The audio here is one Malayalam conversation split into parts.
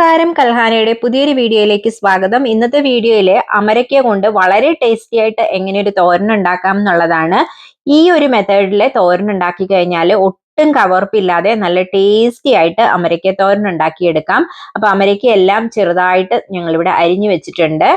നമസ്കാരം, കൽഹാനയുടെ പുതിയൊരു വീഡിയോയിലേക്ക് സ്വാഗതം. ഇന്നത്തെ വീഡിയോയില് അമരയ്ക്ക കൊണ്ട് വളരെ ടേസ്റ്റി ആയിട്ട് എങ്ങനെ ഒരു തോരൻ ഉണ്ടാക്കാം എന്നുള്ളതാണ്. ഈ ഒരു മെത്തേഡിലെ തോരൻ ഉണ്ടാക്കി കഴിഞ്ഞാൽ ഒട്ടും കവർപ്പില്ലാതെ നല്ല ടേസ്റ്റി ആയിട്ട് അമരയ്ക്ക തോരൻ ഉണ്ടാക്കിയെടുക്കാം. അപ്പൊ അമരയ്ക്ക എല്ലാം ചെറുതായിട്ട് ഞങ്ങളിവിടെ അരിഞ്ഞു വെച്ചിട്ടുണ്ട്.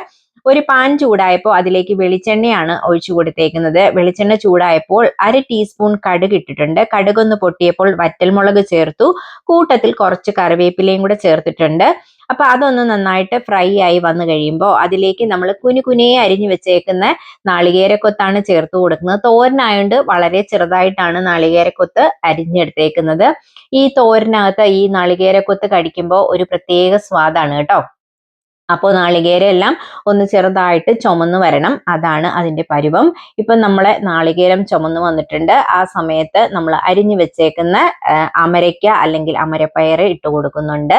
ഒരു പാൻ ചൂടായപ്പോൾ അതിലേക്ക് വെളിച്ചെണ്ണയാണ് ഒഴിച്ചു കൊടുത്തേക്കുന്നത്. വെളിച്ചെണ്ണ ചൂടായപ്പോൾ 1/2 ടീസ്പൂൺ കടുക് ഇട്ടിട്ടുണ്ട്. കടുകൊന്ന് പൊട്ടിയപ്പോൾ വറ്റൽമുളക് ചേർത്തു. കൂട്ടത്തിൽ കുറച്ച് കറിവേപ്പിലയും കൂടെ ചേർത്തിട്ടുണ്ട്. അപ്പൊ അതൊന്ന് നന്നായിട്ട് ഫ്രൈ ആയി വന്നു കഴിയുമ്പോൾ അതിലേക്ക് നമ്മൾ കുനുകുനെ അരിഞ്ഞു വെച്ചേക്കുന്ന നാളികേരക്കൊത്താണ് ചേർത്ത് കൊടുക്കുന്നത്. തോരനായോണ്ട് വളരെ ചെറുതായിട്ടാണ് നാളികേരക്കൊത്ത് അരിഞ്ഞെടുത്തേക്കുന്നത്. ഈ തോരനകത്ത് ഈ നാളികേരക്കൊത്ത് കടിക്കുമ്പോൾ ഒരു പ്രത്യേക സ്വാദാണ് കേട്ടോ. അപ്പോൾ നാളികേരം എല്ലാം ഒന്ന് ചെറുതായിട്ട് ചുമന്ന് വരണം, അതാണ് അതിന്റെ പരുവം. ഇപ്പൊ നമ്മളെ നാളികേരം ചുമന്ന് വന്നിട്ടുണ്ട്. ആ സമയത്ത് നമ്മൾ അരിഞ്ഞു വെച്ചേക്കുന്ന അമരയ്ക്ക അല്ലെങ്കിൽ അമരപ്പയർ ഇട്ട് കൊടുക്കുന്നുണ്ട്.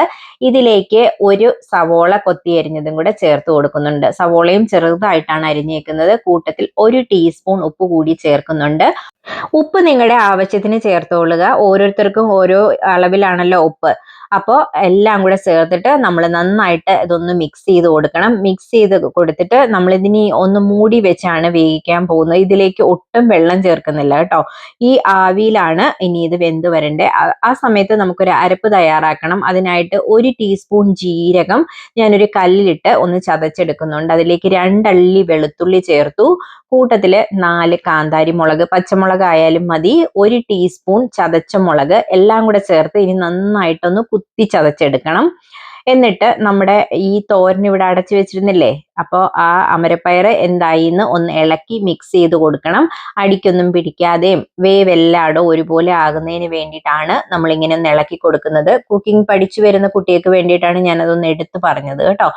ഇതിലേക്ക് ഒരു സവോള കൊത്തി അരിഞ്ഞതും കൂടെ ചേർത്ത് കൊടുക്കുന്നുണ്ട്. സവോളയും ചെറുതായിട്ടാണ് അരിഞ്ഞേക്കുന്നത്. കൂട്ടത്തിൽ 1 ടീസ്പൂൺ ഉപ്പ് കൂടി ചേർക്കുന്നുണ്ട്. ഉപ്പ് നിങ്ങളുടെ ആവശ്യത്തിന് ചേർത്തോളുക. ഓരോരുത്തർക്കും ഓരോ അളവിലാണല്ലോ ഉപ്പ്. അപ്പോൾ എല്ലാം കൂടെ ചേർത്തിട്ട് നമ്മൾ നന്നായിട്ട് ഇതൊന്ന് മിക്സ് ചെയ്ത് കൊടുക്കണം. മിക്സ് ചെയ്ത് കൊടുത്തിട്ട് നമ്മൾ ഇതിനി ഒന്ന് മൂടി വെച്ചാണ് വേവിക്കാൻ പോകുന്നത്. ഇതിലേക്ക് ഒട്ടും വെള്ളം ചേർക്കുന്നില്ല കേട്ടോ. ഈ ആവിയിലാണ് ഇനി ഇത് വെന്ത് വരണ്ടേ. ആ സമയത്ത് നമുക്കൊരു അരപ്പ് തയ്യാറാക്കണം. അതിനായിട്ട് 1 ടീസ്പൂൺ ജീരകം ഞാനൊരു കല്ലിലിട്ട് ഒന്ന് ചതച്ചെടുക്കുന്നുണ്ട്. അതിലേക്ക് 2 അല്ലി വെളുത്തുള്ളി ചേർത്തു. കൂട്ടത്തില് 4 കാന്താരി മുളക്, പച്ചമുളക് ആയാലും മതി, 1 ടീസ്പൂൺ ചതച്ച മുളക് എല്ലാം കൂടെ ചേർത്ത് ഇനി നന്നായിട്ടൊന്ന് കുത്തി ചതച്ചെടുക്കണം. എന്നിട്ട് നമ്മുടെ ഈ തോരൻ ഇവിടെ അടച്ചു വെച്ചിരുന്നില്ലേ, അപ്പോൾ ആ അമരപ്പയർ എന്തായിന്ന് ഒന്ന് ഇളക്കി മിക്സ് ചെയ്ത് കൊടുക്കണം. അടിക്കൊന്നും പിടിക്കാതെയും വേവ് എല്ലായിടും ഒരുപോലെ ആകുന്നതിന് വേണ്ടിയിട്ടാണ് നമ്മളിങ്ങനെ ഒന്ന് ഇളക്കി കൊടുക്കുന്നത്. കുക്കിംഗ് പഠിച്ചു വരുന്ന കുട്ടികൾക്ക് വേണ്ടിയിട്ടാണ് ഞാനതൊന്ന് എടുത്ത് പറഞ്ഞത് കേട്ടോ.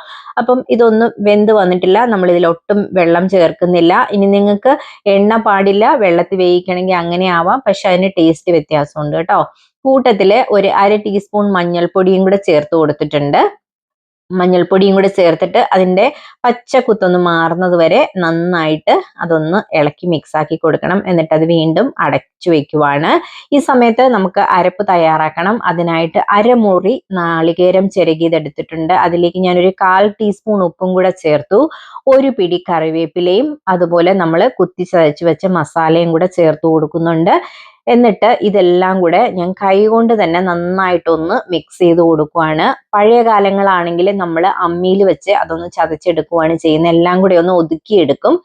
അപ്പം ഇതൊന്നും വെന്ത് വന്നിട്ടില്ല. നമ്മൾ ഇതിലൊട്ടും വെള്ളം ചേർക്കുന്നില്ല. ഇനി നിങ്ങൾക്ക് എണ്ണ പാടില്ല, വെള്ളത്തിൽ വേവിക്കണമെങ്കിൽ അങ്ങനെ ആവാം, പക്ഷെ അതിന് ടേസ്റ്റ് വ്യത്യാസമുണ്ട് കേട്ടോ. കൂട്ടത്തില് ഒരു 1/2 ടീസ്പൂൺ മഞ്ഞൾപ്പൊടിയും കൂടെ ചേർത്ത് കൊടുത്തിട്ടുണ്ട്. മഞ്ഞൾപ്പൊടിയും കൂടെ ചേർത്തിട്ട് അതിന്റെ പച്ച കുത്തൊന്ന് മാറുന്നത് വരെ നന്നായിട്ട് അതൊന്ന് ഇളക്കി മിക്സ് ആക്കി കൊടുക്കണം. എന്നിട്ട് അത് വീണ്ടും അടച്ചു വെക്കുവാണ്. ഈ സമയത്ത് നമുക്ക് അരപ്പ് തയ്യാറാക്കണം. അതിനായിട്ട് അരമുറി നാളികേരം ചിരകിയതെടുത്തിട്ടുണ്ട്. അതിലേക്ക് ഞാനൊരു 1/4 ടീസ്പൂൺ ഉപ്പും കൂടെ ചേർത്തു. 1 പിടി കറിവേപ്പിലയും അതുപോലെ നമ്മൾ കുത്തി ചതച്ച് വെച്ച മസാലയും കൂടെ ചേർത്ത് കൊടുക്കുന്നുണ്ട്. എന്നിട്ട് ഇതെല്ലാം കൂടെ ഞാൻ കൈകൊണ്ട് തന്നെ നന്നായിട്ടൊന്ന് മിക്സ് ചെയ്ത് കൊടുക്കുവാണ്. പഴയ കാലങ്ങളാണെങ്കിൽ നമ്മൾ അമ്മിയിൽ വെച്ച് അതൊന്ന് ചതച്ചെടുക്കുവാണ് ചെയ്യുന്നത്. എല്ലാം കൂടെ ഒന്ന് ഒതുക്കിയെടുക്കും.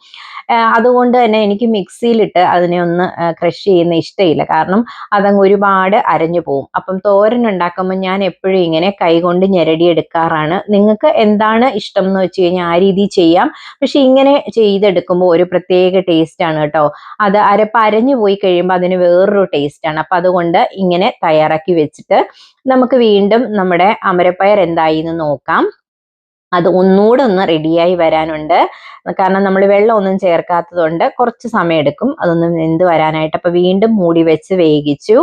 അതുകൊണ്ട് തന്നെ എനിക്ക് മിക്സിയിലിട്ട് അതിനെ ഒന്ന് ക്രഷ് ചെയ്യുന്ന ഇഷ്ടമില്ല. കാരണം അതങ്ങ് ഒരുപാട് അരഞ്ഞു പോകും. അപ്പം തോരൻ ഉണ്ടാക്കുമ്പോൾ ഞാൻ എപ്പോഴും ഇങ്ങനെ കൈകൊണ്ട് ഞെരടിയെടുക്കാറാണ്. നിങ്ങൾക്ക് എന്താണ് ഇഷ്ടം എന്ന് വെച്ച് കഴിഞ്ഞാൽ ആ രീതി ചെയ്യാം. പക്ഷെ ഇങ്ങനെ ചെയ്തെടുക്കുമ്പോൾ ഒരു പ്രത്യേക ടേസ്റ്റ് ആണ് കേട്ടോ. അത് അരപ്പ് അരഞ്ഞു പോയി കഴിയുമ്പോൾ അതിന് വേറൊരു ടേസ്റ്റ് ആണ്. അപ്പൊ അതുകൊണ്ട് ഇങ്ങനെ തയ്യാറാക്കി വെച്ചിട്ട് നമുക്ക് വീണ്ടും നമ്മുടെ അമരപ്പയർ എന്തായി എന്ന് നോക്കാം. അത് ഒന്നുകൂടെ ഒന്ന് റെഡിയായി വരാനുണ്ട്. കാരണം നമ്മൾ വെള്ളം ഒന്നും ചേർക്കാത്തതുകൊണ്ട് കുറച്ച് സമയം എടുക്കും അതൊന്ന് വെന്ത് വരാനായിട്ട്. അപ്പൊ വീണ്ടും മൂടി വെച്ച് വേവിച്ചു.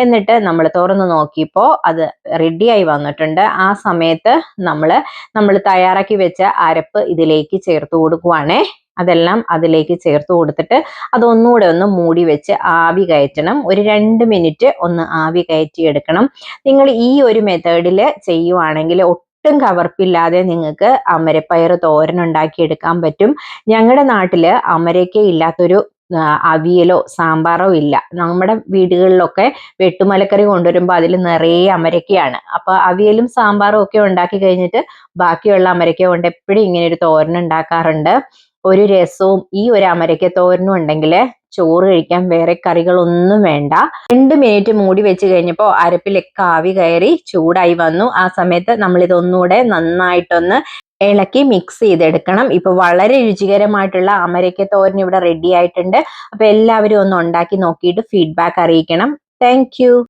എന്നിട്ട് നമ്മൾ തുറന്ന് നോക്കിയപ്പോൾ അത് റെഡിയായി വന്നിട്ടുണ്ട്. ആ സമയത്ത് നമ്മൾ തയ്യാറാക്കി വെച്ച അരപ്പ് ഇതിലേക്ക് ചേർത്ത് കൊടുക്കുവാണേ. അതെല്ലാം അതിലേക്ക് ചേർത്ത് കൊടുത്തിട്ട് അതൊന്നുകൂടെ ഒന്ന് മൂടി വെച്ച് ആവി കയറ്റണം. ഒരു 2 മിനിറ്റ് ഒന്ന് ആവി കയറ്റി എടുക്കണം. നിങ്ങൾ ഈ ഒരു മെത്തേഡിൽ ചെയ്യുവാണെങ്കിൽ ഒട്ടും കവർപ്പില്ലാതെ നിങ്ങൾക്ക് അമരപ്പയർ തോരൻ ഉണ്ടാക്കി എടുക്കാൻ പറ്റും. ഞങ്ങളുടെ നാട്ടില് അമരയ്ക്ക ഇല്ലാത്തൊരു അവിയലോ സാമ്പാറോ ഇല്ല. നമ്മുടെ വീടുകളിലൊക്കെ വെട്ടുമലക്കറി കൊണ്ടുവരുമ്പോൾ അതിൽ നിറയെ അമരയ്ക്കയാണ്. അപ്പൊ അവിയലും സാമ്പാറും ഒക്കെ ഉണ്ടാക്കി കഴിഞ്ഞിട്ട് ബാക്കിയുള്ള അമരയ്ക്ക കൊണ്ട് എപ്പോഴും ഇങ്ങനെ ഒരു തോരൻ ഉണ്ടാക്കാറുണ്ട്. ഒരു രസവും ഈ ഒരു അമരയ്ക്ക തോരനും ഉണ്ടെങ്കിൽ ചോറ് കഴിക്കാൻ വേറെ കറികളൊന്നും വേണ്ട. 2 മിനിറ്റ് മൂടി വെച്ച് കഴിഞ്ഞപ്പോൾ അരപ്പിലൊക്കെ ആവി കയറി ചൂടായി വന്നു. ആ സമയത്ത് നമ്മൾ ഇതൊന്നുകൂടെ നന്നായിട്ടൊന്ന് ഇളക്കി മിക്സ് ചെയ്തെടുക്കണം. ഇപ്പൊ വളരെ രുചികരമായിട്ടുള്ള അമരയ്ക്ക തോരൻ ഇവിടെ റെഡി ആയിട്ടുണ്ട്. അപ്പൊ എല്ലാവരും ഒന്ന് ഉണ്ടാക്കി നോക്കിയിട്ട് ഫീഡ്ബാക്ക് അറിയിക്കണം. Thank you.